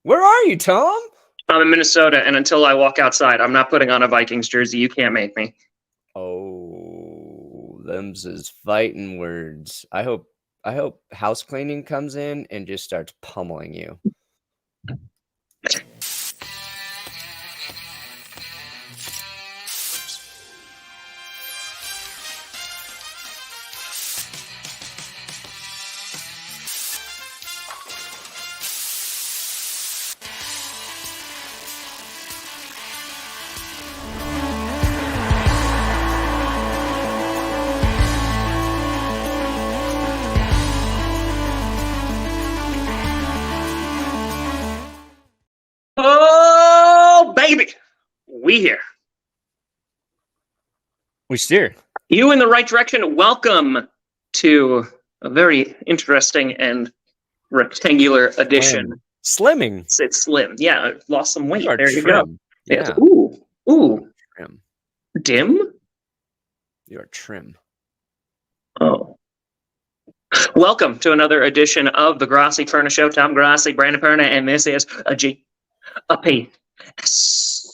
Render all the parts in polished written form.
Where are you, Tom? I'm in Minnesota, and until I walk outside, I'm not putting on a Vikings jersey. You can't make me. Oh, them's is fighting words. I hope house cleaning comes in and just starts pummeling you. Oh, baby. We here. We steer. You in the right direction. Welcome to a very interesting and rectangular edition. Slimming. It's slim. Yeah, I lost some weight. There you trim. go. Yeah. Ooh. Trim. Dim? You are trim. Oh. Welcome to another edition of the Grossi Perna Show. Tom Grossi, Brandon Perna, and this is a G, a P, S.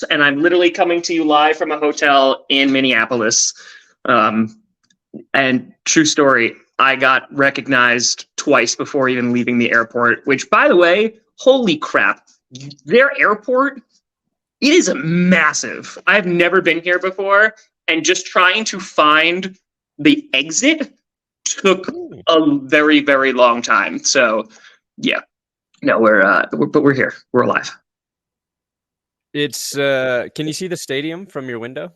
And I'm literally coming to you live from a hotel in Minneapolis. And true story, I got recognized twice before even leaving the airport, which, by the way, holy crap, their airport, it is massive. I've never been here before, and just trying to find the exit took a very, very long time. So, yeah, no, we're here. We're alive. It's can you see the stadium from your window?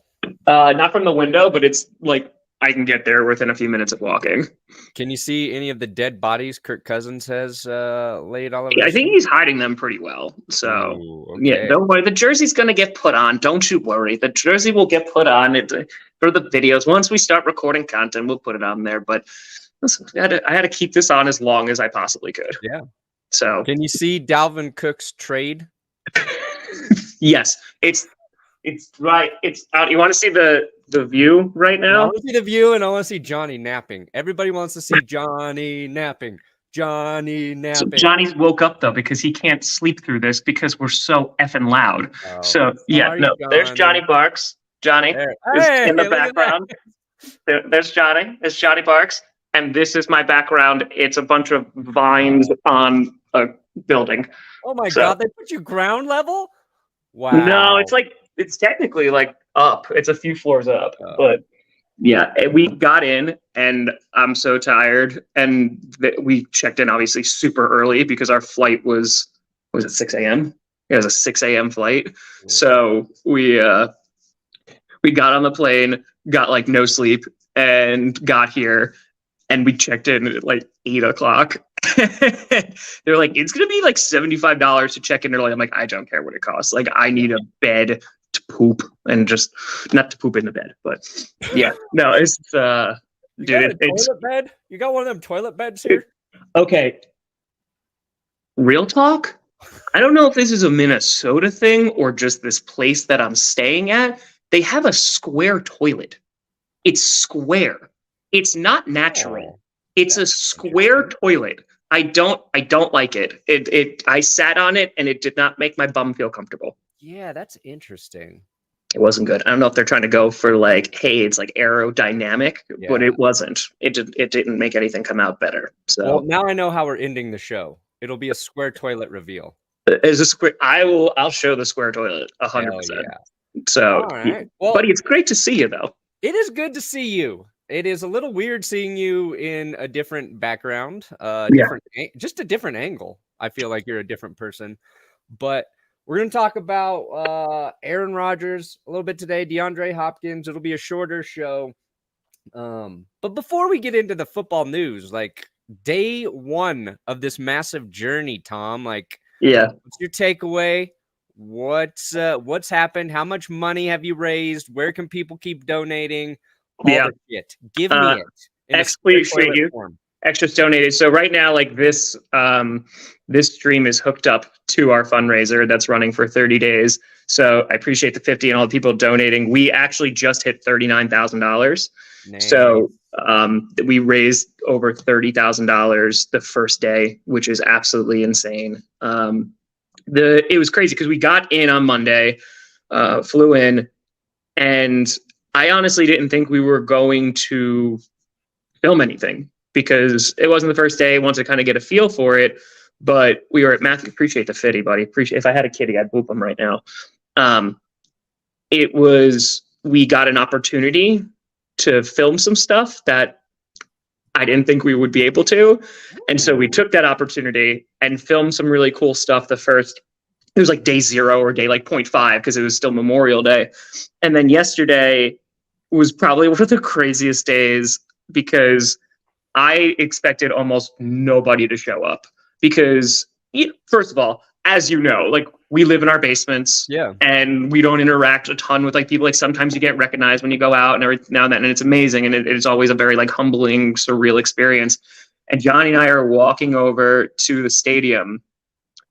Not from the window, but it's like I can get there within a few minutes of walking. Can you see any of the dead bodies Kirk Cousins has laid all over? Yeah, I think he's hiding them pretty well. So, okay. Yeah, don't worry. The jersey's going to get put on. Don't you worry. The jersey will get put on for the videos. Once we start recording content, we'll put it on there. But listen, I had to keep this on as long as I possibly could. Yeah. So, can you see Dalvin Cook's trade? Yes, it's right. It's out. You want to see the view right now? I want to see the view, and I want to see Johnny napping. Everybody wants to see Johnny napping. Johnny napping. So Johnny's woke up though because he can't sleep through this because we're so effing loud. Oh, so yeah, no. Johnny. There's Johnny Barks. Johnny is in the background. There's Johnny. It's Johnny Barks, and this is my background. It's a bunch of vines on a building. Oh my God! They put you ground level. Wow. No, it's technically like up. It's a few floors up, but yeah, we got in and I'm so tired. And we checked in obviously super early because our flight was it 6 a.m.? It was a 6 a.m. flight. So we got on the plane, got like no sleep, and got here, and we checked in at like 8 o'clock. They're like, it's gonna be like $75 to check in early. I'm like, I don't care what it costs. Like, I need a bed to poop, and just not to poop in the bed, but yeah, no, it's dude, toilet bed. You got one of them toilet beds here? Okay, real talk. I don't know if this is a Minnesota thing or just this place that I'm staying at. They have a square toilet. It's square. It's not natural. Oh, it's a square toilet. I don't like it. I sat on it and it did not make my bum feel comfortable. Yeah, that's interesting. It wasn't good. I don't know if they're trying to go for like, hey, it's like aerodynamic, but it wasn't. It didn't make anything come out better. So well, now I know how we're ending the show. It'll be a square toilet reveal. Is a square? I'll show the square toilet 100%. So, right. Well, buddy, it's great to see you though. It is good to see you. It is a little weird seeing you in a different background, just a different angle. I feel like you're a different person, but we're going to talk about Aaron Rodgers a little bit today, DeAndre Hopkins. It'll be a shorter show. But before we get into the football news, like day one of this massive journey, Tom, like, what's your takeaway? What's happened? How much money have you raised? Where can people keep donating? All the shit. Give me it. Extra's donated. So right now, like this stream is hooked up to our fundraiser that's running for 30 days. So I appreciate the 50 and all the people donating. We actually just hit $39,000. Nice. So We raised over $30,000 the first day, which is absolutely insane. It was crazy because we got in on Monday, flew in, and I honestly didn't think we were going to film anything because it wasn't the first day. I wanted to kind of get a feel for it, but we were at Matthew. Appreciate the fitty, buddy. If I had a kitty, I'd boop him right now. We got an opportunity to film some stuff that I didn't think we would be able to. And so we took that opportunity and filmed some really cool stuff. It was like day 0 or day like 0.5 because it was still Memorial Day. And then yesterday was probably one of the craziest days because I expected almost nobody to show up because, first of all, as you know, like we live in our basements, and we don't interact a ton with like people. Like sometimes you get recognized when you go out and every now and then, and it's amazing, and it's always a very like humbling, surreal experience. And Johnny and I are walking over to the stadium,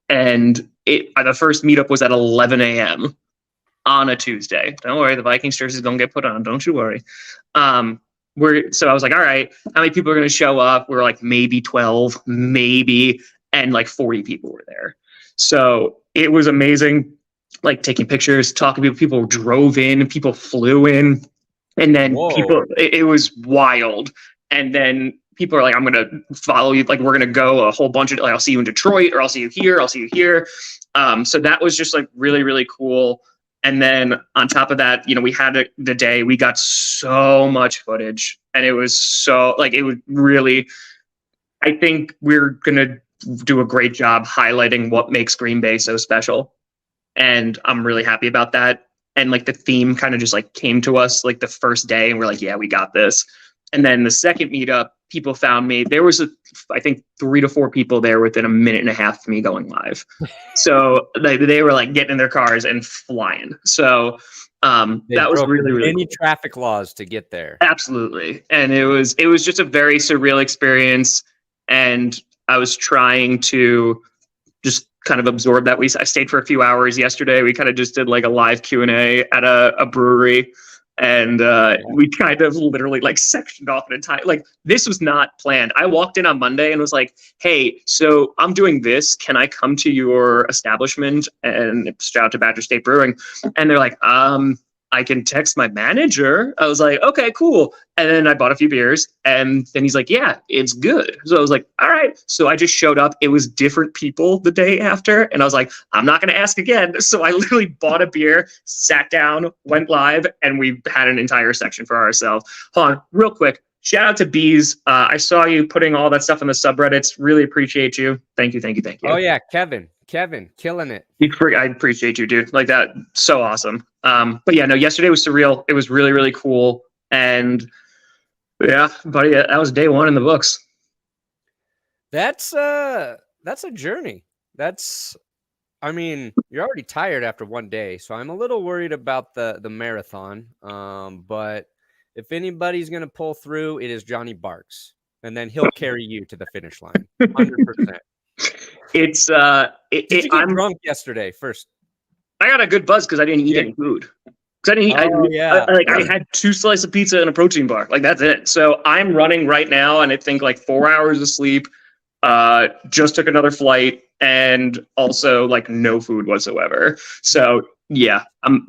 and the first meetup was at 11 a.m. on a Tuesday. Don't worry, the Vikings jersey is gonna get put on. Don't you worry. So I was like, all right, how many people are going to show up? We're like maybe 12, maybe, and like 40 people were there. So it was amazing, like taking pictures, talking to people. People drove in, people flew in, and then it was wild. And then people are like, I'm going to follow you. Like, we're going to go a whole bunch of, like, I'll see you in Detroit, or I'll see you here. I'll see you here. So that was just like really, really cool. And then on top of that, we had the day, we got so much footage, and it was so like, it was really, I think we're going to do a great job highlighting what makes Green Bay so special. And I'm really happy about that. And like the theme kind of just like came to us like the first day, and we're like, yeah, we got this. And then the second meetup, people found me. There was, I think, 3 to 4 people there within a minute and a half of me going live. So they were like getting in their cars and flying. So that was really, really cool. Traffic laws to get there. Absolutely. And it was just a very surreal experience. And I was trying to just kind of absorb that. I stayed for a few hours yesterday. We kind of just did like a live Q&A at a brewery. And we kind of literally like sectioned off an entire, like this was not planned. I walked in on Monday and was like, hey, so I'm doing this. Can I come to your establishment? And shout out to Badger State Brewing. And they're like, I can text my manager. I was like, okay, cool. And then I bought a few beers, and then he's like, yeah, it's good. So I was like, all right. So I just showed up. It was different people the day after. And I was like, I'm not going to ask again. So I literally bought a beer, sat down, went live, and we had an entire section for ourselves. Hold on, real quick. Shout out to Bees. I saw you putting all that stuff in the subreddits. Really appreciate you. Thank you. Oh, yeah. Kevin, killing it. I appreciate you, dude. Like that. So awesome. But yeah, no, yesterday was surreal. It was really, really cool. And yeah, buddy, that was day 1 in the books. That's a journey. I mean, you're already tired after one day, so I'm a little worried about the marathon. But if anybody's going to pull through, it is Johnny Barks, and then he'll carry you to the finish line. 100%. Did you get drunk yesterday first? I got a good buzz because I didn't eat any food. I had 2 slices of pizza and a protein bar. Like that's it. So I'm running right now, and I think like 4 hours of sleep. Just took another flight, and also like no food whatsoever. So yeah, I'm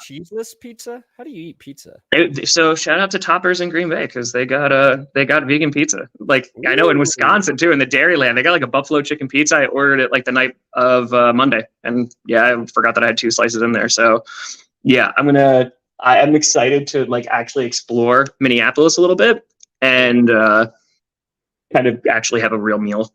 cheeseless pizza. How do you eat pizza? So shout out to Toppers in Green Bay because they got vegan pizza. Like I know in Wisconsin too, in the Dairyland, they got like a buffalo chicken pizza. I ordered it like the night of Monday, and yeah, I forgot that I had 2 slices in there. So yeah, I'm excited to like actually explore Minneapolis a little bit and kind of actually have a real meal.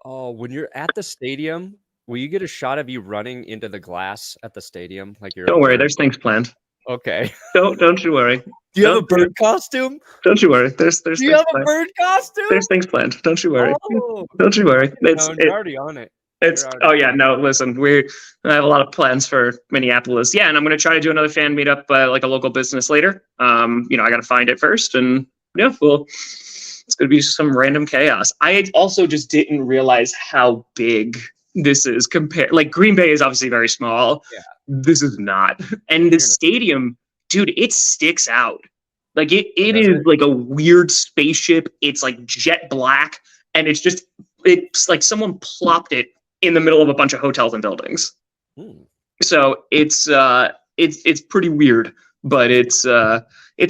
Oh, when you're at the stadium, will you get a shot of you running into the glass at the stadium? Like you're. Don't worry, there's things planned. Okay. Don't you worry. Do you have a bird costume? Don't you worry. There's. Do you have a bird costume? There's things planned. Don't you worry. Oh. Don't you worry. You're already on it. Listen, I have a lot of plans for Minneapolis. Yeah, and I'm going to try to do another fan meetup by like a local business later. I got to find it first, and yeah, it's going to be some random chaos. I also just didn't realize how big this is compared. Like Green Bay is obviously very small. Yeah. This is not. And the stadium, dude, it sticks out. Like it is like a weird spaceship. It's like jet black, and it's like someone plopped it in the middle of a bunch of hotels and buildings. So it's pretty weird, but it's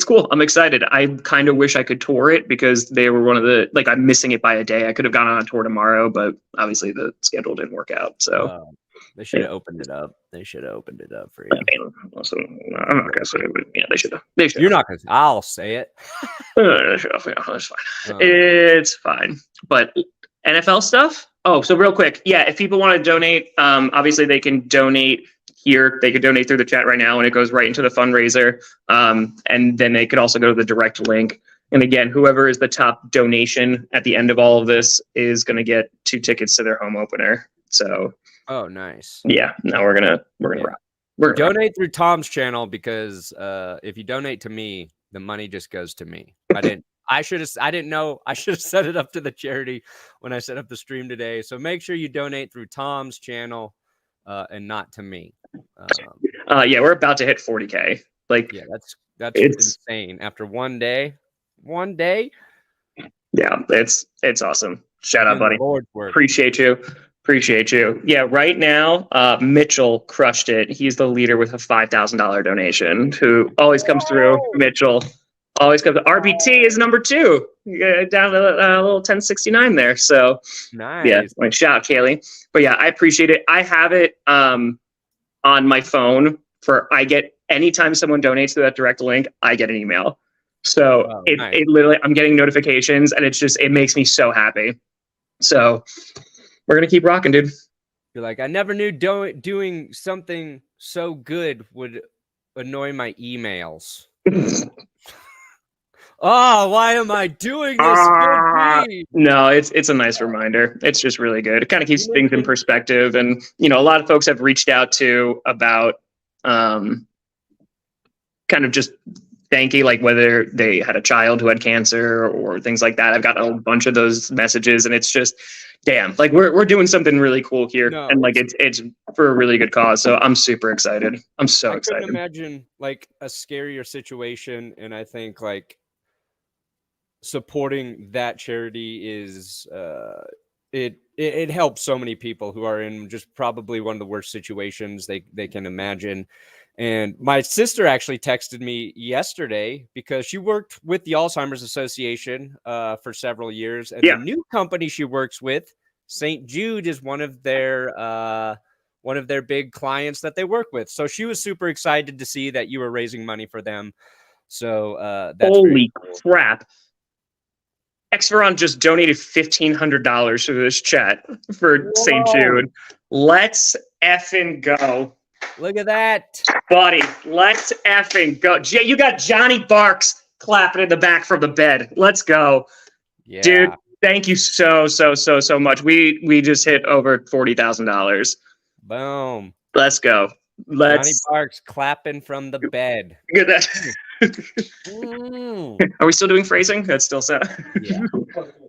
cool. I'm excited. I kind of wish I could tour it because they were one of the, like, I'm missing it by a day. I could have gone on a tour tomorrow, but obviously the schedule didn't work out. So they should have opened it up. They should have opened it up for you. Also, I'm not gonna say it, but yeah, they should have. You're not gonna. I'll say it. That's fine. It's fine. But NFL stuff. Oh, so real quick, yeah. If people want to donate, obviously they can donate here. They could donate through the chat right now, and it goes right into the fundraiser. And then they could also go to the direct link. And again, whoever is the top donation at the end of all of this is going to get 2 tickets to their home opener. So. Oh, nice. Yeah. No, we're gonna rock. We're gonna donate through Tom's channel because if you donate to me, the money just goes to me. I didn't know. I should have set it up to the charity when I set up the stream today. So make sure you donate through Tom's channel and not to me. Yeah, we're about to hit 40K. Like, yeah, that's insane. After one day. Yeah, it's awesome. Shout out, buddy. Appreciate you. Yeah, right now, Mitchell crushed it. He's the leader with a $5,000 donation. Who always comes through. Mitchell always comes. RBT is number 2. Down to a little 1069 there. So nice. Yeah, like shout out, Kaylee. But yeah, I appreciate it. I have it on my phone I get anytime someone donates to that direct link, I get an email. So it literally, I'm getting notifications, and it makes me so happy. So we're going to keep rocking, dude. You're like, I never knew doing something so good would annoy my emails. Why am I doing this? No, it's a nice reminder. It's just really good. It kind of keeps things in perspective. And, a lot of folks have reached out to about kind of just thanking, like whether they had a child who had cancer or things like that. I've got a bunch of those messages, and it's just, damn, like we're doing something really cool here, and like it's for a really good cause. So I'm super excited. I'm so excited. I couldn't imagine like a scarier situation, and I think like supporting that charity is it helps so many people who are in just probably one of the worst situations they can imagine. And my sister actually texted me yesterday because she worked with the Alzheimer's Association for several years. And the new company she works with, St. Jude, is one of their big clients that they work with. So she was super excited to see that you were raising money for them. So that's holy crap. Xveron just donated $1,500 to this chat for St. Jude. Let's effing go. Look at that, buddy. Let's effing go. You got Johnny Barks clapping in the back from the bed. Let's go. Yeah. Dude, thank you so much. We just hit over $40,000. Boom. Let's go. Johnny Barks clapping from the bed. Look at that. Are we still doing phrasing? That's still set. Yeah.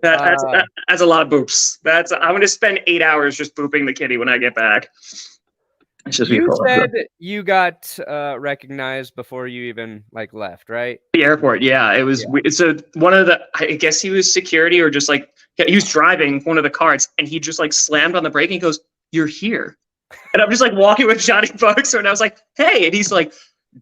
That's a lot of boops. I'm going to spend 8 hours just booping the kitty when I get back. You said you got recognized before you even like left, right? The airport, yeah. It was so one of the, I guess he was security or just like he was driving one of the carts, and he just like slammed on the brake and he goes, "You're here," and I'm just like walking with Johnny Bucks, and I was like, "Hey," and he's like,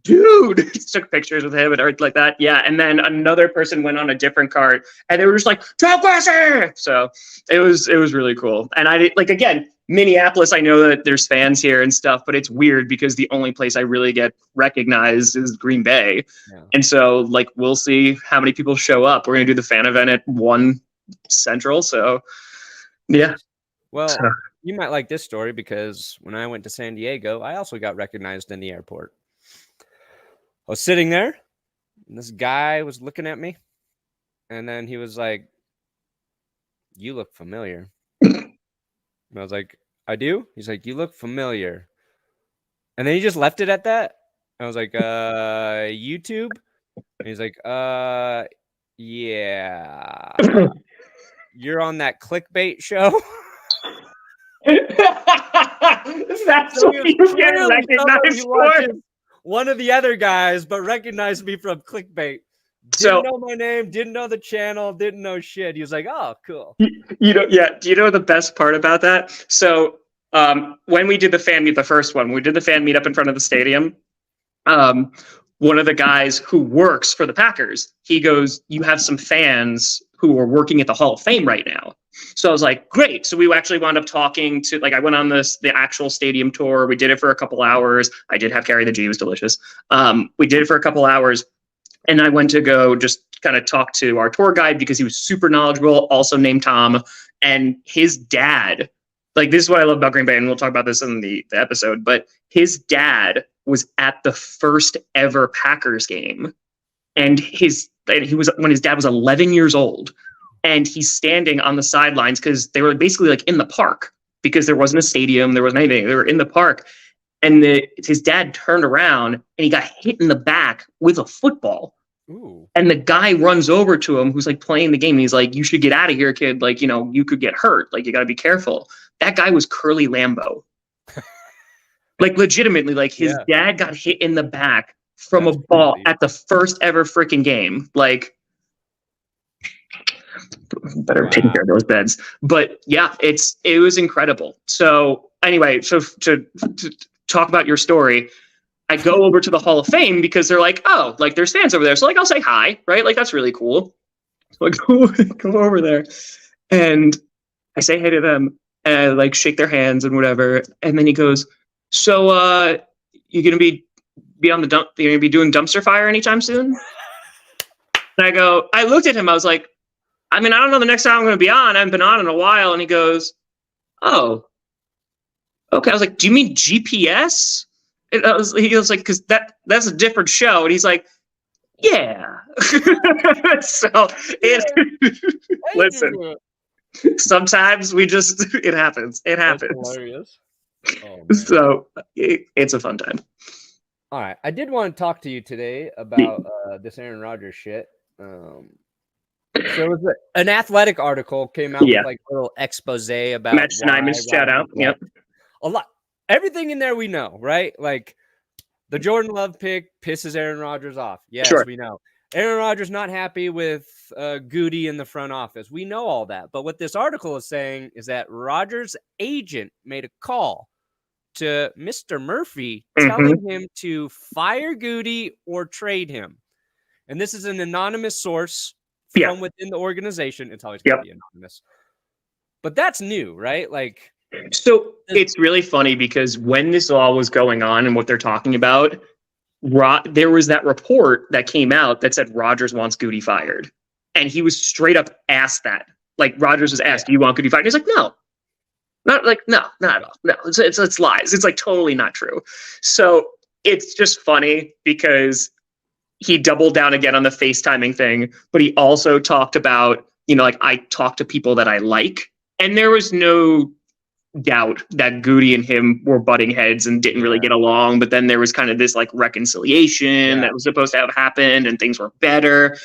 "Dude," he took pictures with him and everything like that. Yeah, and then another person went on a different cart, and they were just like, "Top Grossi!" So it was really cool, and I like again. Minneapolis, I know that there's fans here and stuff, but it's weird because the only place I really get recognized is Green Bay. Yeah. And so, like, we'll see how many people show up. We're going to do the fan event at 1 Central. So, yeah. Well, you might like this story because when I went to San Diego, I also got recognized in the airport. I was sitting there, and this guy was looking at me, and then he was like, "You look familiar." And I was like, "I do?" He's like, "You look familiar." And then he just left it at that. I was like, YouTube? And he's like, yeah. You're on that clickbait show? That's what you get recognized for. One of the other guys, but recognized me from clickbait. Didn't know my name, didn't know the channel, didn't know shit. He was like, "Oh, cool." Yeah. Do you know the best part about that? So when we did the fan meet, the first one, we did the fan meet up in front of the stadium. One of the guys who works for the Packers, he goes, "You have some fans who are working at the Hall of Fame right now." So I was like, great. So we actually wound up talking to, like, I went on the actual stadium tour. We did it for a couple hours. I did have Carrie the G. It was delicious. We did it for a couple hours. And I went to go just kind of talk to our tour guide because he was super knowledgeable, also named Tom. And his dad, like, this is what I love about Green Bay, and we'll talk about this in the episode, but his dad was at the first ever Packers game. And he was when his dad was 11 years old. And he's standing on the sidelines because they were basically like in the park because there wasn't a stadium, there wasn't anything. They were in the park. And his dad turned around and he got hit in the back with a football. Ooh. And the guy runs over to him who's like playing the game. And he's like, "You should get out of here, kid. Like, you could get hurt. Like, you got to be careful." That guy was Curly Lambeau. Like, legitimately, like his dad got hit in the back from a ball at the first ever freaking game. Like, better taking care of those beds. But yeah, it was incredible. So anyway, so to talk about your story, I go over to the Hall of Fame because they're like, "Oh, like there's fans over there." So like, I'll say hi, right? Like, that's really cool. So I go over there and I say hey to them and like shake their hands and whatever. And then he goes, "So you gonna be on the dump? You're gonna be doing dumpster fire anytime soon?" And I looked at him. I was like, "I mean, I don't know the next time I'm going to be on. I haven't been on in a while." And he goes, "Oh, okay." I was like, "Do you mean GPS?" And he was like, "Because that's a different show." And he's like, "Yeah." So listen, sometimes it happens. It happens. That's hilarious. Oh, so it's a fun time. All right. I did want to talk to you today about this Aaron Rodgers shit. So it was an Athletic article came out with like a little expose about Matt Snyman's shout out. Yep. A lot. Everything in there we know, right? Like the Jordan Love pick pisses Aaron Rodgers off. Yes, we know. Aaron Rodgers not happy with Goody in the front office. We know all that. But what this article is saying is that Rodgers' agent made a call to Mr. Murphy telling him to fire Goody or trade him. And this is an anonymous source from within the organization. It's always going to be anonymous. But that's new, right? Like, so it's really funny because when this all was going on and what they're talking about, there was that report that came out that said Rodgers wants Goody fired. And he was straight up asked that. Like, Rodgers was asked, "Do you want Goody fired?" He's like, "No. Not at all. No, it's lies. It's like totally not true." So it's just funny because he doubled down again on the FaceTiming thing, but he also talked about, like, I talk to people that I like. And there was no doubt that Goody and him were butting heads and didn't really get along. But then there was kind of this like reconciliation that was supposed to have happened and things were better.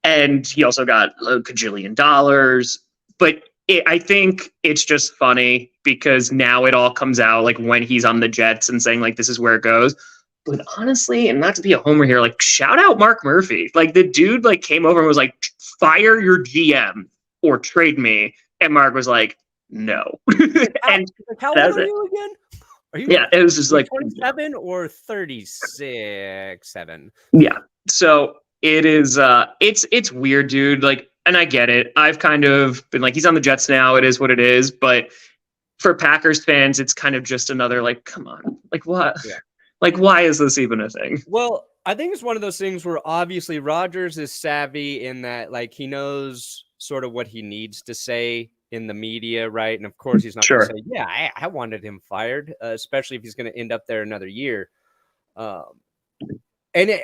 And he also got a $1 gajillion. But I think it's just funny because now it all comes out like when he's on the Jets and saying like, this is where it goes. But honestly, and not to be a homer here, like shout out Mark Murphy. Like the dude like came over and was like, "Fire your GM or trade me." And Mark was like, "No." And how old are you again? Are you it was just like 27 or 36, 7. Yeah. So it is it's weird, dude. Like, and I get it. I've kind of been like, he's on the Jets now. It is what it is. But for Packers fans, it's kind of just another like, come on. Like what? Yeah. Like, why is this even a thing? Well, I think it's one of those things where obviously Rodgers is savvy in that, like, he knows sort of what he needs to say in the media, right? And of course, he's not going to say, "Yeah, I wanted him fired," especially if he's going to end up there another year. But I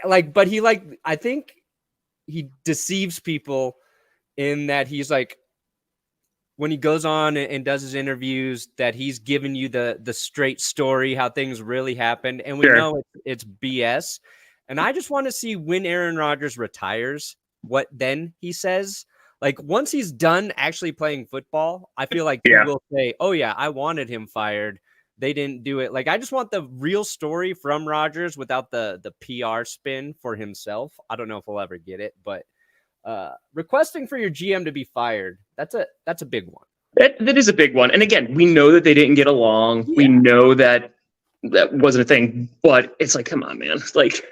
think he deceives people in that he's like, when he goes on and does his interviews, that he's giving you the straight story, how things really happened. And we know it's BS. And I just want to see when Aaron Rodgers retires, what then he says. Like once he's done actually playing football, I feel like he will say, "Oh yeah, I wanted him fired. they didn't do it. Like, I just want the real story from Rodgers without the PR spin for himself. I don't know if we'll ever get it, but requesting for your GM to be fired, that's a big one. That is a big one. And again, we know that they didn't get along. Yeah. We know that wasn't a thing, but it's like, come on, man. Like,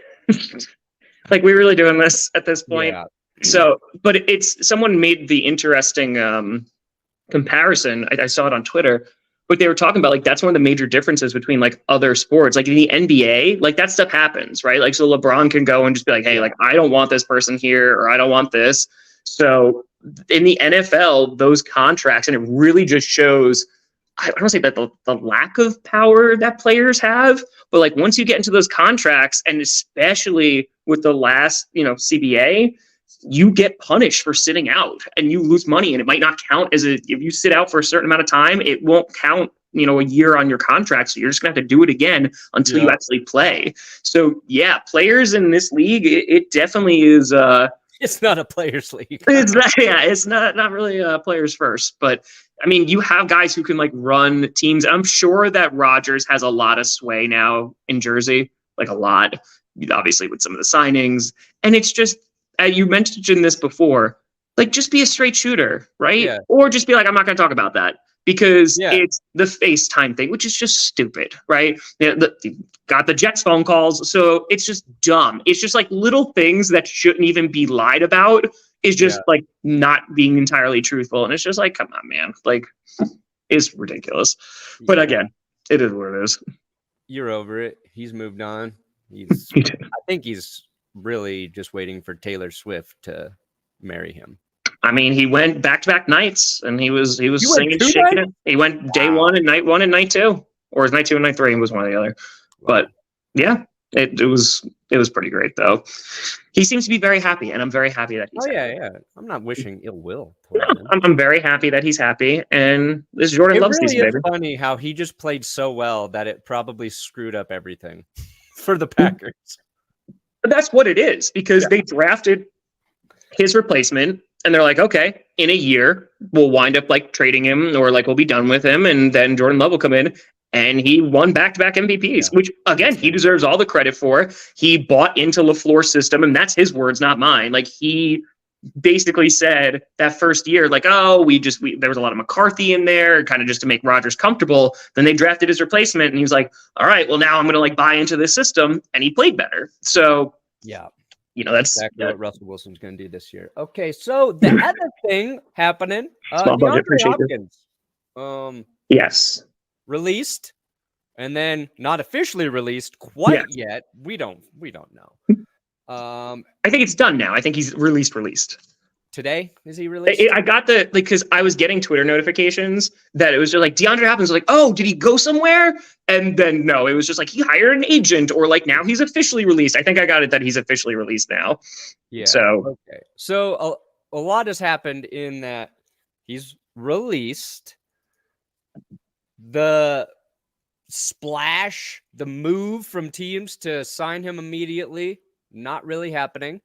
like we really doing this at this point? Yeah. So, but it's someone made the interesting comparison. I saw it on Twitter, but they were talking about like that's one of the major differences between like other sports. Like in the NBA, like that stuff happens, right? Like so LeBron can go and just be like, hey, like I don't want this person here, or I don't want this. So in the NFL, those contracts, and it really just shows, I don't say that the lack of power that players have, but like once you get into those contracts, and especially with the last, CBA, you get punished for sitting out and you lose money, and it might not count as if you sit out for a certain amount of time, it won't count, a year on your contract. So you're just gonna have to do it again until you actually play. So yeah, players in this league, it definitely is, it's not a players league. It's not really players first, but I mean, you have guys who can like run teams. I'm sure that Rodgers has a lot of sway now in Jersey, like a lot, obviously with some of the signings. And it's just, you mentioned this before, like just be a straight shooter, right? Yeah. Or just be like, I'm not going to talk about that because it's the FaceTime thing, which is just stupid, right? Got the Jets phone calls. So it's just dumb. It's just like little things that shouldn't even be lied about is just like not being entirely truthful. And it's just like, come on, man, like it's ridiculous. But again, it is what it is. You're over it. He's moved on. I think he's really just waiting for Taylor Swift to marry him. I mean, he went back-to-back nights, and he was singing, shaking it. He went day one and night two, or was night 2 and night 3 was one or the other. Wow. But yeah, it was pretty great though. He seems to be very happy, and I'm very happy that he's happy. Yeah. I'm not wishing ill will. I'm very happy that he's happy, and this Jordan Love season, baby. It's funny how he just played so well that it probably screwed up everything for the Packers. But that's what it is, because they drafted his replacement. And they're like, okay, in a year, we'll wind up like trading him, or like we'll be done with him. And then Jordan Love will come in, and he won back-to-back MVPs, which again, he deserves all the credit for. He bought into LaFleur's system, and that's his words, not mine. Like he basically said that first year, like, oh, there was a lot of McCarthy in there, kind of just to make Rodgers comfortable. Then they drafted his replacement, and he was like, all right, well now I'm going to like buy into this system, and he played better. So yeah. That's exactly what Russell Wilson's going to do this year. Okay, so the other thing happening, DeAndre Hopkins, yes, released, and then not officially released quite yet. We don't know. I think it's done now. I think he's released. Today is he released? I got because I was getting Twitter notifications that it was just like DeAndre Hopkins was like, oh, did he go somewhere? And then no, it was just like he hired an agent, or like now he's officially released. I think I got it that he's officially released now. Yeah. So okay. So a lot has happened in that he's released. The splash, the move from teams to sign him immediately, not really happening.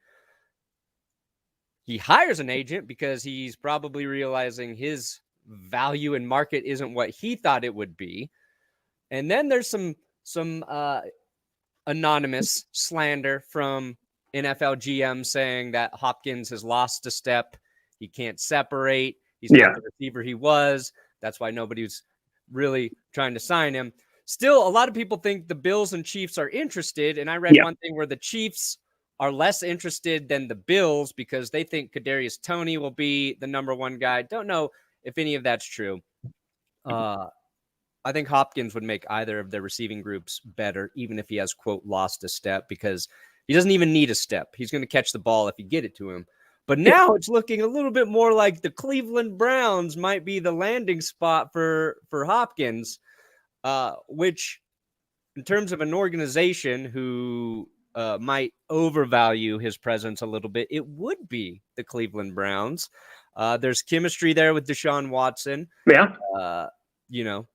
He hires an agent because he's probably realizing his value in market isn't what he thought it would be. And then there's some anonymous slander from NFL GM saying that Hopkins has lost a step. He can't separate. He's not the receiver he was. That's why nobody's really trying to sign him. Still, a lot of people think the Bills and Chiefs are interested. And I read one thing where the Chiefs are less interested than the Bills because they think Kadarius Toney will be the number one guy. Don't know if any of that's true. I think Hopkins would make either of their receiving groups better, even if he has, quote, lost a step, because he doesn't even need a step. He's going to catch the ball if you get it to him. But now it's looking a little bit more like the Cleveland Browns might be the landing spot for Hopkins, which in terms of an organization who might overvalue his presence a little bit, it would be the Cleveland Browns. There's chemistry there with Deshaun Watson. Yeah.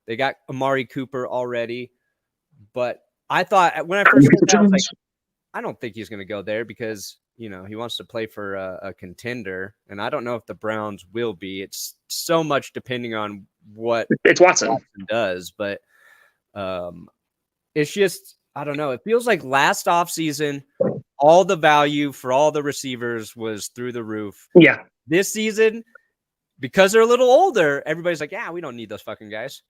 They got Amari Cooper already. But I thought when I first heard that, I was like, I don't think he's going to go there because, he wants to play for a contender. And I don't know if the Browns will be. It's so much depending on what it's Watson does. But It's just, I don't know. It feels like last offseason, all the value for all the receivers was through the roof. Yeah. This season, because they're a little older, everybody's like, yeah, we don't need those fucking guys.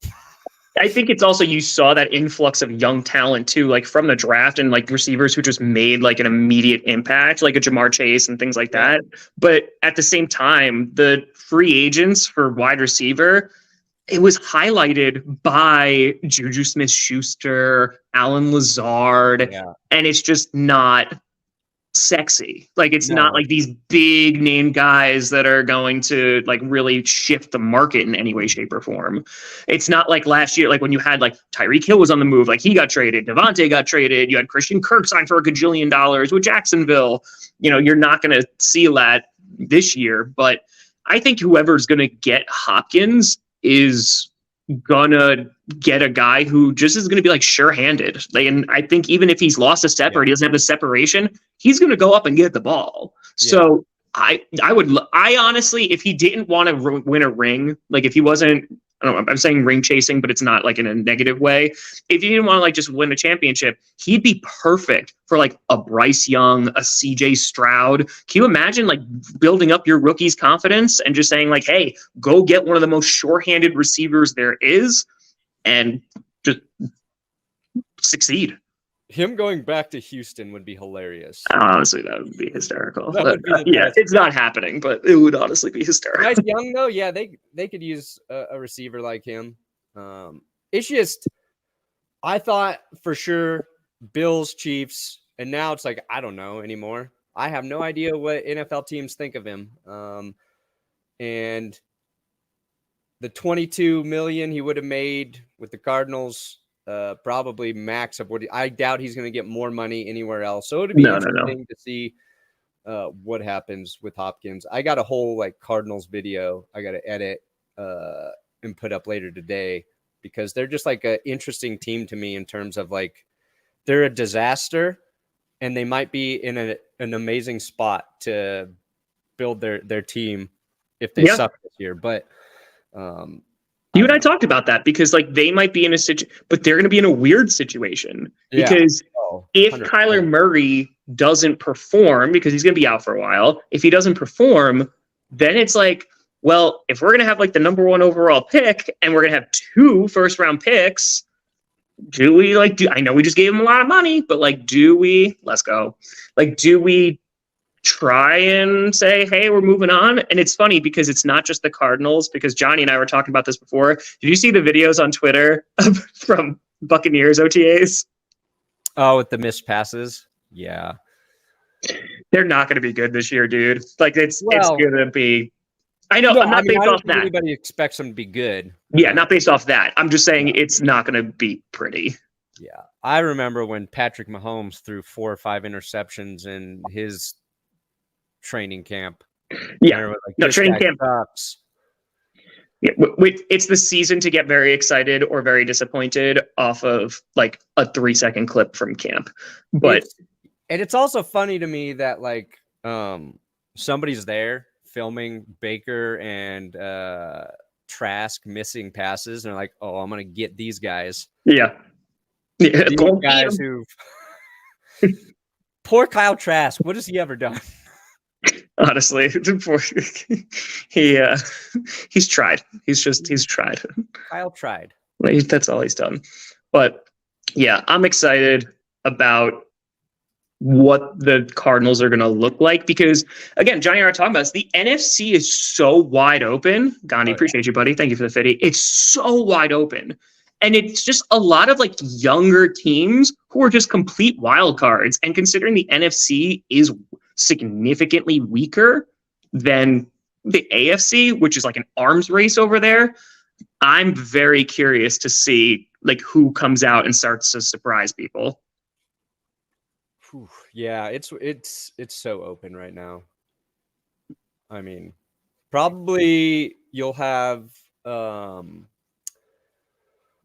I think it's also, you saw that influx of young talent too, like from the draft, and like receivers who just made like an immediate impact, like a Jamar Chase and things like that. But at the same time, the free agents for wide receiver, it was highlighted by Juju Smith-Schuster, Alan Lazard, and it's just not sexy. Like, it's not like these big name guys that are going to like really shift the market in any way, shape, or form. It's not like last year, like when you had like Tyreek Hill was on the move, like he got traded, Devontae got traded, you had Christian Kirk signed for $1 gajillion with Jacksonville. You know, you're not going to see that this year, but I think whoever's going to get Hopkins is gonna get a guy who just is going to be like sure-handed. Like, and I think even if he's lost a step or he doesn't have the separation, he's going to go up and get the ball. So I honestly, if he didn't want to win a ring, like if he wasn't, I don't know, I'm saying ring chasing, but it's not like in a negative way. If he didn't want to like just win a championship, he'd be perfect for like a Bryce Young, a CJ Stroud. Can you imagine like building up your rookie's confidence and just saying like, hey, go get one of the most sure-handed receivers there is and just succeed. Him going back to Houston would be hilarious. Honestly, that would be hysterical. It's not happening, but it would honestly be hysterical. Bryce Young, though, they could use a receiver like him. It's just, I thought for sure Bills, Chiefs, and now it's like, I don't know anymore. I have no idea what NFL teams think of him. And the $22 million he would have made with the Cardinals, probably max of what I doubt he's going to get more money anywhere else. So it'd be interesting to see what happens with Hopkins. I got a whole like Cardinals video I got to edit and put up later today because they're just like an interesting team to me in terms of like they're a disaster and they might be in an amazing spot to build their team if they suck this year. But you and I talked about that because like they might be in a situation, but they're going to be in a weird situation because if 100%. Kyler Murray doesn't perform, because he's going to be out for a while, if he doesn't perform, then it's like, well, if we're going to have like the number 1 overall pick and we're going to have 2 first-round picks, do we I know we just gave him a lot of money, but like, do we try and say, hey, we're moving on? And it's funny because it's not just the Cardinals, because Johnny and I were talking about this before. Did you see the videos on Twitter from Buccaneers OTAs? Oh, with the missed passes? Yeah. They're not going to be good this year, dude. Like it's going to be, I know, I'm not based off that. Anybody expects them to be good. Yeah, not based off that. I'm just saying it's not going to be pretty. Yeah. I remember when Patrick Mahomes threw 4 or 5 interceptions in his training camp. Yeah, like, training camp sucks. Yeah, it's the season to get very excited or very disappointed off of like a 3-second clip from camp. But it's also funny to me that like somebody's there filming Baker and Trask missing passes, and they're like, "Oh, I'm gonna get these guys." Yeah, these guys who. Poor Kyle Trask. What has he ever done? Honestly, he's tried. He's tried. Kyle tried. That's all he's done. But yeah, I'm excited about what the Cardinals are going to look like because, again, Johnny and I are talking about this. The NFC is so wide open. Gandhi, appreciate you, buddy. Thank you for the 50. It's so wide open. And it's just a lot of like younger teams who are just complete wild cards. And considering the NFC is significantly weaker than the AFC, which is like an arms race over there, I'm very curious to see like who comes out and starts to surprise people. Yeah, it's so open right now. I mean, probably you'll have the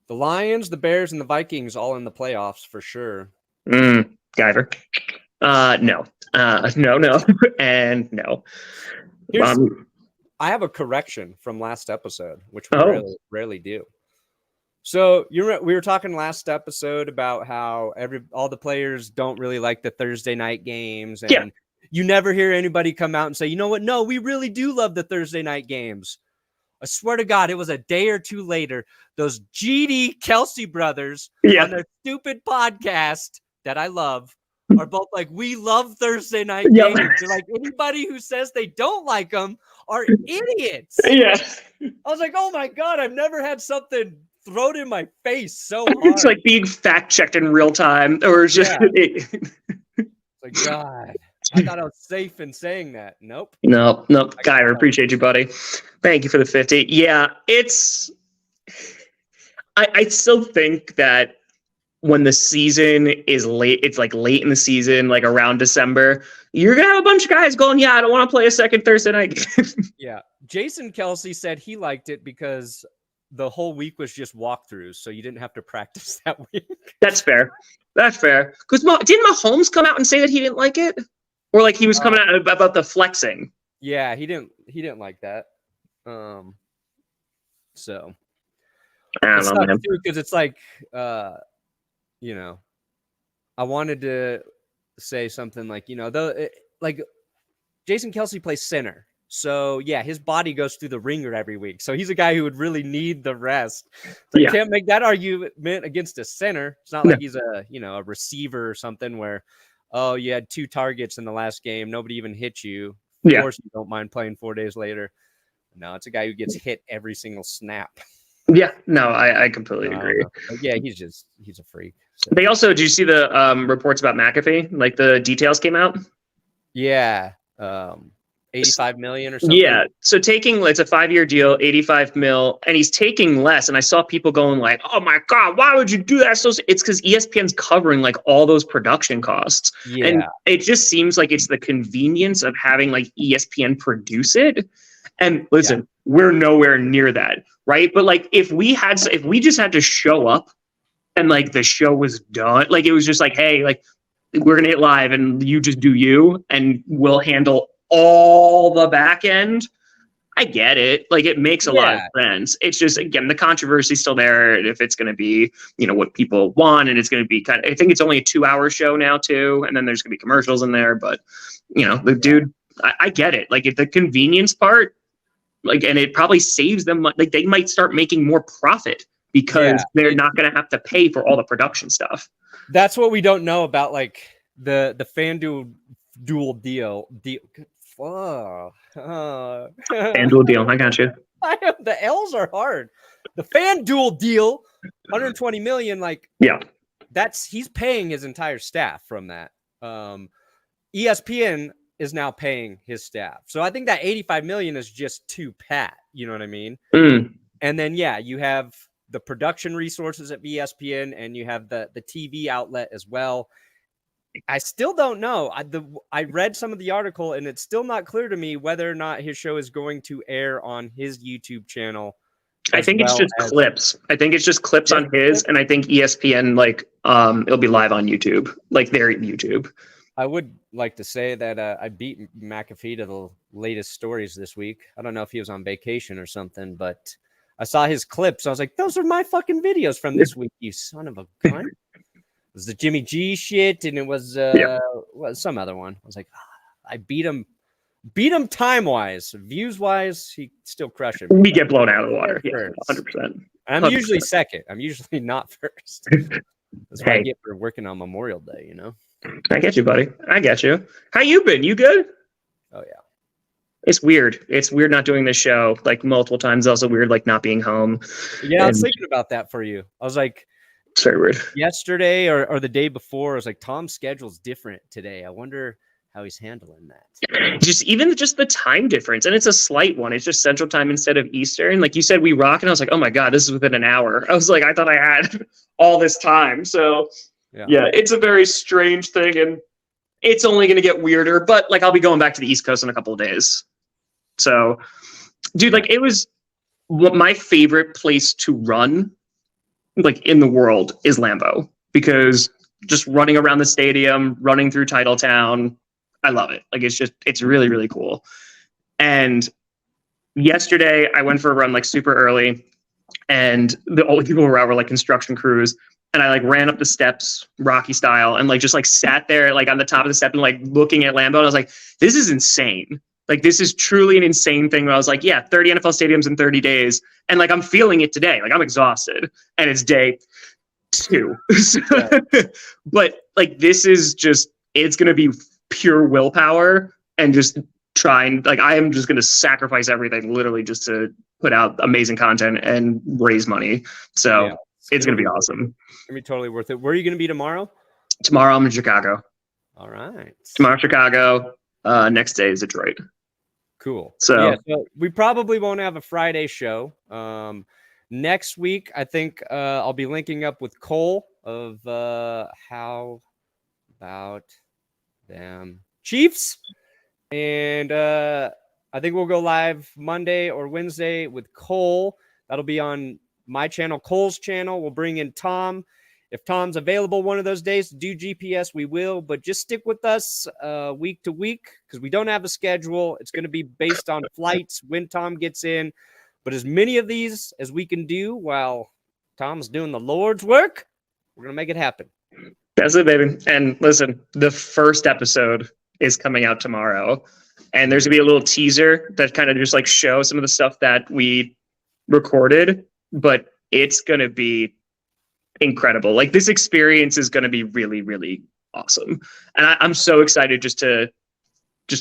Lions, the Bears, and the Vikings all in the playoffs for sure. Guyver. No, and no. I have a correction from last episode, which we rarely do. So we were talking last episode about how all the players don't really like the Thursday night games, and you never hear anybody come out and say, you know what? No, we really do love the Thursday night games. I swear to God, it was a day or two later. Those GD Kelsey brothers on their stupid podcast that I love are both like, we love Thursday night games. They're like, anybody who says they don't like them are idiots. Yeah. I was like, oh my God, I've never had something thrown in my face so hard. It's like being fact checked in real time, or just it's like, God, I thought I was safe in saying that. Nope. Guy, I appreciate you, buddy. Thank you for the 50. Yeah, I still think that when the season is late, it's like late in the season, like around December, you're gonna have a bunch of guys going, I don't want to play a second Thursday night game. Yeah. Jason Kelsey said he liked it because the whole week was just walkthroughs, so you didn't have to practice that week. That's fair. Because didn't Mahomes come out and say that he didn't like it, or like he was coming out about the flexing? Yeah, he didn't like that. So I don't know, man. Because it's like, I wanted to say something like, like Jason Kelsey plays center. So, yeah, his body goes through the ringer every week. So he's a guy who would really need the rest. So you can't make that argument against a center. It's not like he's a receiver or something where, you had 2 targets in the last game. Nobody even hit you. Of course you don't mind playing 4 days later. No, it's a guy who gets hit every single snap. Yeah, no, I completely agree. Yeah, he's a freak. So. They also, did you see the reports about McAfee? Like the details came out? Yeah. 85 million or something. Yeah. So it's a 5-year deal, 85 mil, and he's taking less. And I saw people going like, oh my God, why would you do that? So it's because ESPN's covering like all those production costs. Yeah. And it just seems like it's the convenience of having like ESPN produce it. And listen, we're nowhere near that. Right. But like if we just had to show up and like the show was done, like it was just like, hey, like we're going to hit live and you just do you and we'll handle all the back end. I get it. Like it makes a lot of sense. It's just, again, the controversy's still there. If it's going to be, what people want, and it's going to be I think it's only a 2-hour show now too. And then there's going to be commercials in there, but the dude, I get it. Like if the convenience part, like, and it probably saves them, like they might start making more profit because they're not going to have to pay for all the production stuff. That's what we don't know about, like the FanDuel deal. FanDuel deal. I got you. The L's are hard. The FanDuel deal, 120 million. Like, he's paying his entire staff from that. ESPN is now paying his staff. So I think that 85 million is just to Pat. You know what I mean? And then, you have the production resources at ESPN and you have the TV outlet as well. I still don't know. I read some of the article and it's still not clear to me whether or not his show is going to air on his YouTube channel. I think it's just clips. I think it's just clips on his, and I think ESPN, like, it'll be live on YouTube, like their YouTube. I would like to say that I beat McAfee to the latest stories this week. I don't know if he was on vacation or something, but I saw his clips. I was like, those are my fucking videos from this week, you son of a gun. It was the Jimmy G shit, and it was some other one. I was like, I beat him time-wise. Views-wise, he still crushed it. We get blown out of the water. Yeah, 100%. I'm usually second. I'm usually not first. That's what I get for working on Memorial Day, I get you, buddy. I get you. How you been? You good? Oh, yeah. It's weird. It's weird not doing this show like multiple times. Also weird like not being home. Yeah, I was thinking about that for you. I was like, it's very weird. Yesterday or the day before, I was like, Tom's schedule's different today. I wonder how he's handling that. Just the time difference. And it's a slight one. It's just Central Time instead of Eastern. Like you said, we rock. And I was like, oh my God, this is within an hour. I was like, I thought I had all this time. So yeah, it's a very strange thing. And it's only going to get weirder. But like, I'll be going back to the East Coast in a couple of days. So, dude, like it was my favorite place to run, like in the world, is Lambeau, because just running around the stadium, running through Titletown, I love it. Like it's really, really cool. And yesterday I went for a run like super early. and the only people around were like construction crews. And I like ran up the steps, Rocky style, and like just like sat there like on the top of the step and like looking at Lambeau. And I was like, this is insane. Like, this is truly an insane thing. Where I was like, yeah, 30 NFL stadiums in 30 days. And like, I'm feeling it today. Like, I'm exhausted. And it's day 2. But like, this is just, it's going to be pure willpower and just trying. Like, I am just going to sacrifice everything literally just to put out amazing content and raise money. So yeah, it's going to be awesome. It's going to be totally worth it. Where are you going to be tomorrow? Tomorrow, I'm in Chicago. All right. Tomorrow, Chicago. Next day is Detroit. Cool. So, yeah, so we probably won't have a Friday show. Next week, I think I'll be linking up with Cole of How About Them Chiefs. And I think we'll go live Monday or Wednesday with Cole. That'll be on my channel, Cole's channel. We'll bring in Tom. If Tom's available one of those days to do GPS, we will. But just stick with us week to week because we don't have a schedule. It's going to be based on flights when Tom gets in. But as many of these as we can do while Tom's doing the Lord's work, we're going to make it happen. That's it, baby. And listen, the first episode is coming out tomorrow. And there's going to be a little teaser that kind of just like shows some of the stuff that we recorded. But it's going to be incredible. Like, this experience is going to be really, really awesome. And I'm so excited just to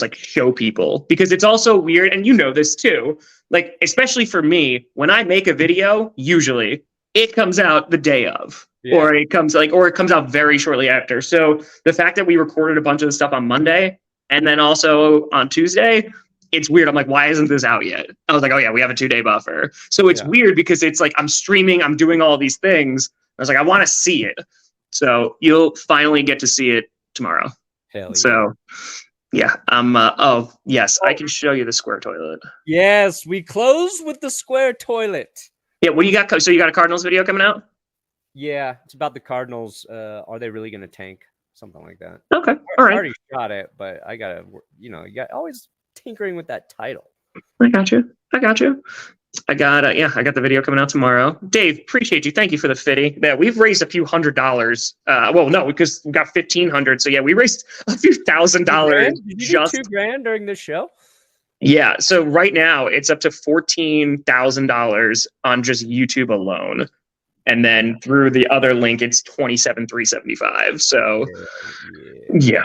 like show people, because it's also weird. And you know this too, like, especially for me, when I make a video, usually it comes out the day of, or it comes out very shortly after. So the fact that we recorded a bunch of the stuff on Monday and then also on Tuesday, it's weird. I'm like, why isn't this out yet? I was like, oh yeah, we have a 2-day buffer. So it's weird because it's like, I'm streaming, I'm doing all these things. I was like, I want to see it. So you'll finally get to see it tomorrow. Hell yeah. So yeah, oh yes, I can show you the square toilet. Yes, we close with the square toilet. Yeah, what do you got? So you got a Cardinals video coming out? Yeah, it's about the Cardinals. Are they really going to tank? Something like that. Okay, all right. I already shot it, but I got to, you got always tinkering with that title. I got you. I got the video coming out tomorrow. Dave, appreciate you. Thank you for the fitty. Yeah, we've raised a few $100s. Well, no, because we got 1,500. So yeah, we raised a few $1,000. Did you do $2,000 during this show? Yeah. So right now it's up to $14,000 on just YouTube alone. And then through the other link, it's $27,375. So yeah,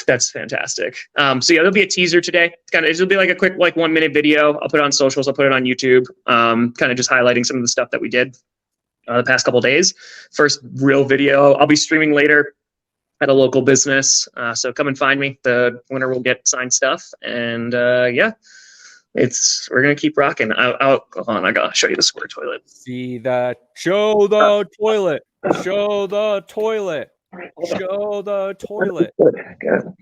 that's fantastic. So yeah, there'll be a teaser today. It'll be like a quick 1-minute video. I'll put it on socials. I'll put it on YouTube. Kind of just highlighting some of the stuff that we did the past couple of days. First real video. I'll be streaming later at a local business. So come and find me. The winner will get signed stuff. And yeah. We're gonna keep rocking. Hold on, I gotta show you the square toilet. Show the toilet. Show the toilet. Show the toilet. Gotta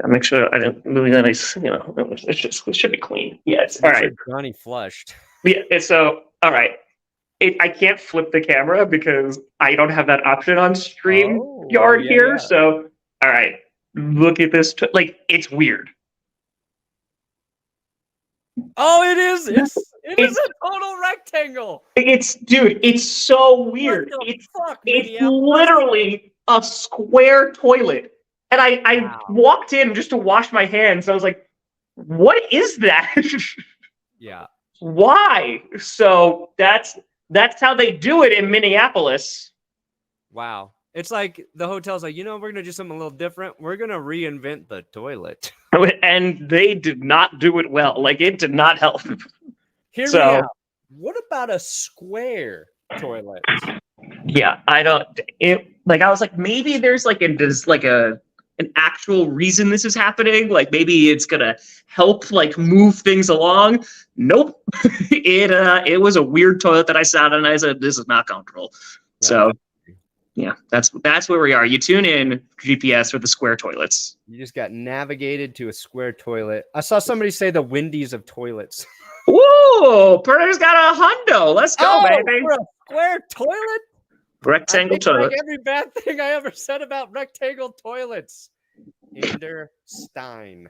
make sure I didn't really that nice. It should be clean. Yes. All right. Johnny flushed. Yeah. So all right. I can't flip the camera because I don't have that option on StreamYard here. Yeah. So all right. Look at this. It's weird. Oh, it is. It is a total rectangle. It's so weird. It's literally a square toilet. And I walked in just to wash my hands. I was like, what is that? Yeah. Why? So that's how they do it in Minneapolis. Wow. It's like the hotel's like, we're going to do something a little different. We're going to reinvent the toilet. And they did not do it well. It did not help. Hear me out. What about a square toilet? Yeah, I was like, maybe there's an actual reason this is happening. Maybe it's going to help move things along. Nope. It was a weird toilet that I sat on and I said, this is not comfortable. Right. So yeah, that's where we are. You tune in GPS with the square toilets. You just got navigated to a square toilet. I saw somebody say the Wendy's of toilets. Whoa, Perna's got a hundo. Let's go, baby. For a square toilet? Rectangle toilet. Every bad thing I ever said about rectangle toilets. Ender Stein.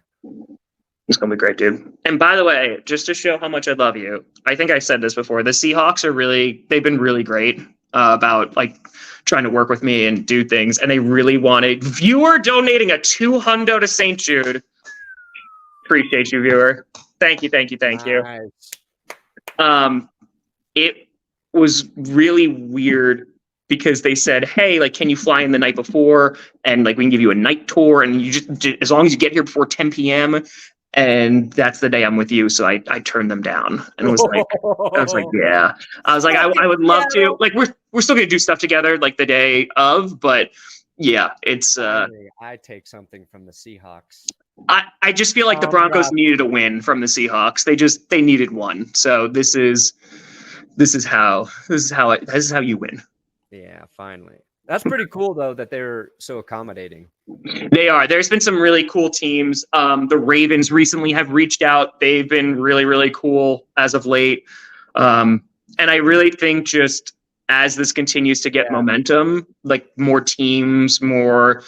It's going to be great, dude. And by the way, just to show how much I love you, I think I said this before. The Seahawks they've been really great about like trying to work with me and do things. And they really wanted viewer donating a $200 to St. Jude. Appreciate you, viewer. Thank you. Nice. It was really weird because they said, hey, like, can you fly in the night before? And like, we can give you a night tour. And you just, as long as you get here before 10 p.m., and that's the day I'm with you. So I turned them down and was like, yeah. I was like, I would love to. Like, we're still gonna do stuff together like the day of, but yeah, it's I take something from the Seahawks. I just feel like the Broncos needed a win from the Seahawks. They needed one. So this is how you win. Yeah, finally. That's pretty cool though that they're so accommodating. They are. There's been some really cool teams. The Ravens recently have reached out. They've been really, really cool as of late. And I really think just as this continues to get momentum, like more teams, more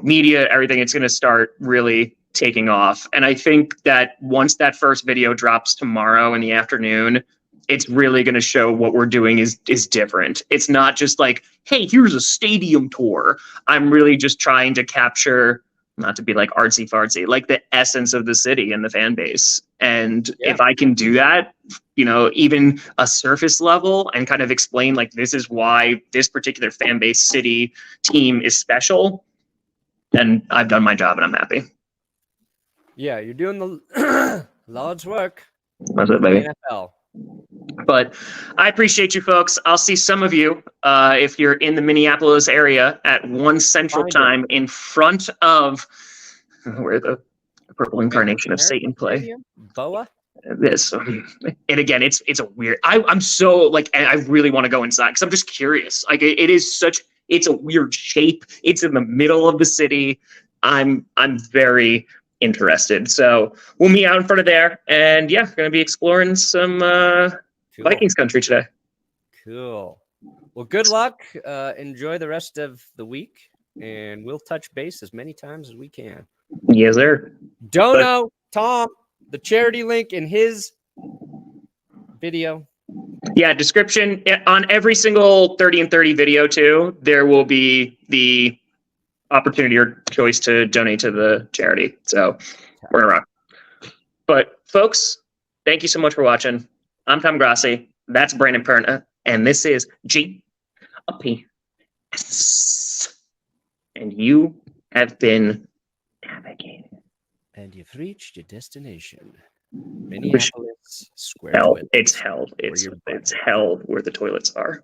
media, everything, it's going to start really taking off. And I think that once that first video drops tomorrow in the afternoon, it's really going to show what we're doing is different. It's not just like, hey, here's a stadium tour. I'm really just trying to capture, not to be like artsy fartsy, like the essence of the city and the fan base. And if I can do that, even a surface level and kind of explain like, this is why this particular fan base city team is special, then I've done my job and I'm happy. Yeah, you're doing the Lord's work. That's it, baby. NFL. But I appreciate you folks. I'll see some of you if you're in the Minneapolis area at 1 Central Time in front of where the purple incarnation of Satan play. Boa? This. And again, it's a weird. I'm so like, I really want to go inside because I'm just curious. Like it's a weird shape. It's in the middle of the city. I'm very interested. So we'll meet out in front of there. And yeah, we're going to be exploring some Vikings country today. Cool. Well, good luck. Enjoy the rest of the week. And we'll touch base as many times as we can. Yes, sir. Dono, Tom, the charity link in his video. Yeah, description. On every single 30 and 30 video too, there will be the opportunity or choice to donate to the charity. So we're gonna rock. But folks, thank you so much for watching. I'm Tom Grossi. That's Brandon Perna, and this is GOP. And you have been navigated. And you've reached your destination. Minneapolis Square. Hell. It's hell. It's hell where the toilets are.